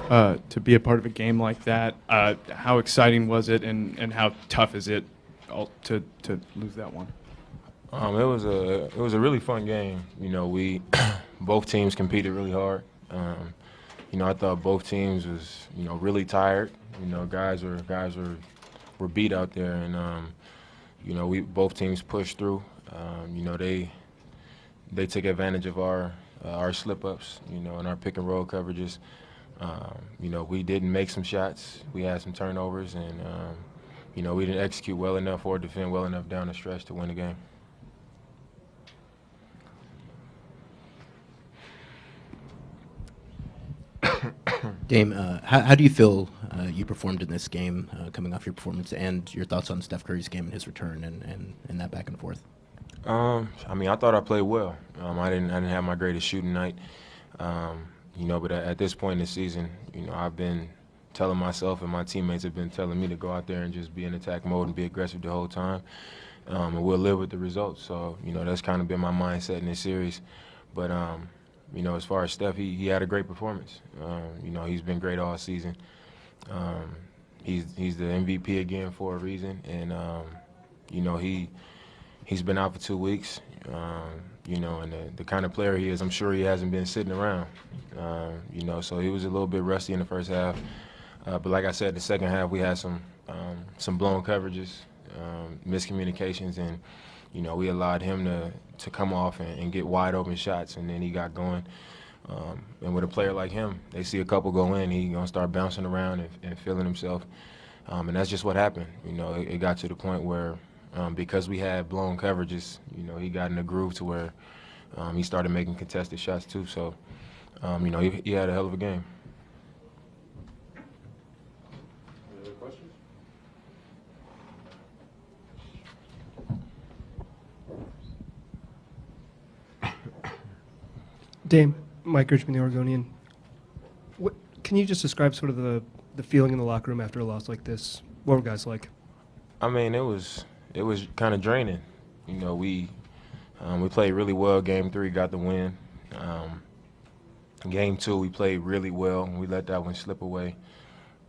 to be a part of a game like that. How exciting was it, and how tough is it to lose that one? It was a really fun game. We both teams competed really hard. I thought both teams was really tired. Guys were beat out there, and we both teams pushed through. They took advantage of our slip ups, and our pick and roll coverages. We didn't make some shots. We had some turnovers, and we didn't execute well enough or defend well enough down the stretch to win the game. Dame, how do you feel you performed in this game, coming off your performance, and your thoughts on Steph Curry's game and his return and that back and forth? I thought I played well. I didn't have my greatest shooting night. But at this point in the season, I've been telling myself, and my teammates have been telling me, to go out there and just be in attack mode and be aggressive the whole time. And we'll live with the results. So, that's kind of been my mindset in this series. But as far as Steph, he had a great performance. He's been great all season. He's the MVP again for a reason, and he's been out for 2 weeks. And the kind of player he is, I'm sure he hasn't been sitting around. So he was a little bit rusty in the first half. But like I said, the second half we had some blown coverages, miscommunications, and we allowed him to come off and get wide open shots, and then he got going. And with a player like him, they see a couple go in, he's gonna start bouncing around and feeling himself. And that's just what happened. It got to the point where because we had blown coverages, he got in a groove to where he started making contested shots too. So, he had a hell of a game. Any other questions? Dame, Mike Richmond, the Oregonian. Can you just describe sort of the feeling in the locker room after a loss like this? What were guys like? It was kind of draining. We played really well. Game 3 got the win. Game 2 we played really well, and we let that one slip away.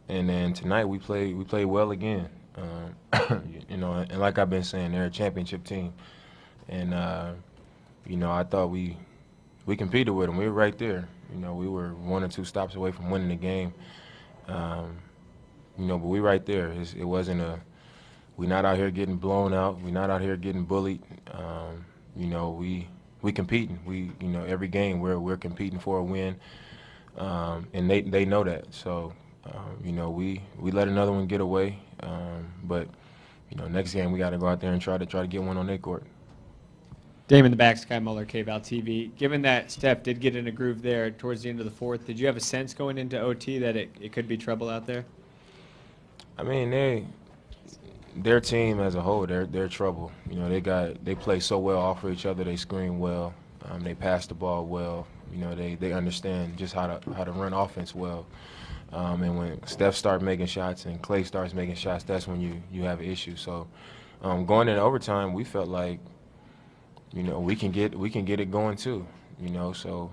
And then tonight we played well again. And like I've been saying, they're a championship team. And I thought we competed with them. We were right there. We were 1 or 2 stops away from winning the game. But we right there. It wasn't we're not out here getting blown out. We're not out here getting bullied. We competing. Every game we're competing for a win, and they know that. So, we let another one get away. But next game we got to go out there and try to get one on their court. Dame in the back, Sky Muller, KVAL TV. Given that Steph did get in a groove there towards the end of the fourth, did you have a sense going into OT that it could be trouble out there? Their team as a whole, they're trouble. They play so well off of each other. They screen well. They pass the ball well. They understand just how to run offense well. And when Steph starts making shots and Klay starts making shots, that's when you have an issue. So going into overtime, we felt like we can get it going too. So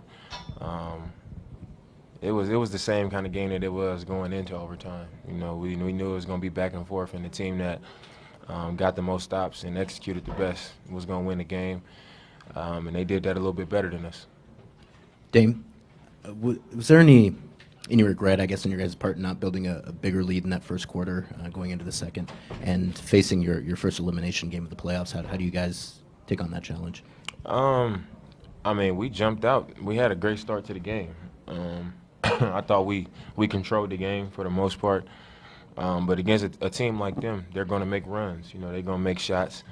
it was the same kind of game that it was going into overtime. We knew it was going to be back and forth, and the team that got the most stops and executed the best was going to win the game, and they did that a little bit better than us. Dame, was there any regret, I guess, on your guys' part not building a bigger lead in that first quarter, going into the second, and facing your first elimination game of the playoffs? How do you guys take on that challenge? We jumped out. We had a great start to the game. I thought we controlled the game for the most part. But against a team like them, they're going to make runs. They're going to make shots.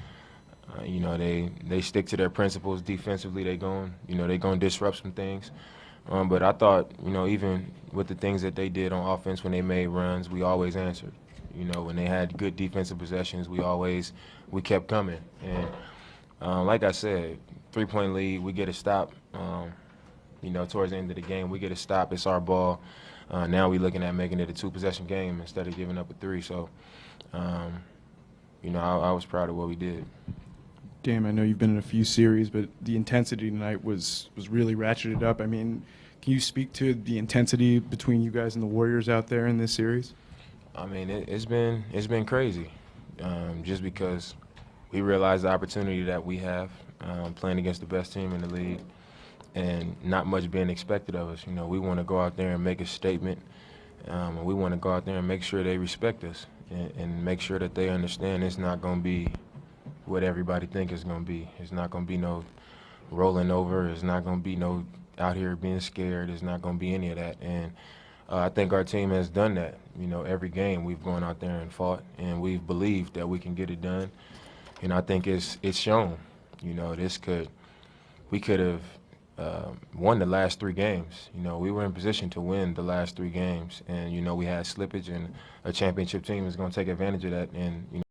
They stick to their principles defensively. They're going to disrupt some things. But I thought, even with the things that they did on offense when they made runs, we always answered. When they had good defensive possessions, we kept coming. And like I said, 3-point lead, we get a stop. Towards the end of the game, we get a stop. It's our ball. Now we're looking at making it a 2-possession game instead of giving up a 3. So, I was proud of what we did. Dame, I know you've been in a few series, but the intensity tonight was really ratcheted up. Can Can you speak to the intensity between you guys and the Warriors out there in this series? I mean, it's been crazy, just because we realize the opportunity that we have playing against the best team in the league, and not much being expected of us. You know, we want to go out there and make a statement. And we want to go out there and make sure they respect us, and make sure that they understand it's not going to be what everybody think it's going to be. It's not going to be no rolling over. It's not going to be no out here being scared. It's not going to be any of that. And I think our team has done that. You know, every game we've gone out there and fought, and we've believed that we can get it done. And I think it's shown. You know, we could have won the last 3 games. You know, we were in position to win the last 3 games, and you know we had slippage, and a championship team is going to take advantage of that. And you know.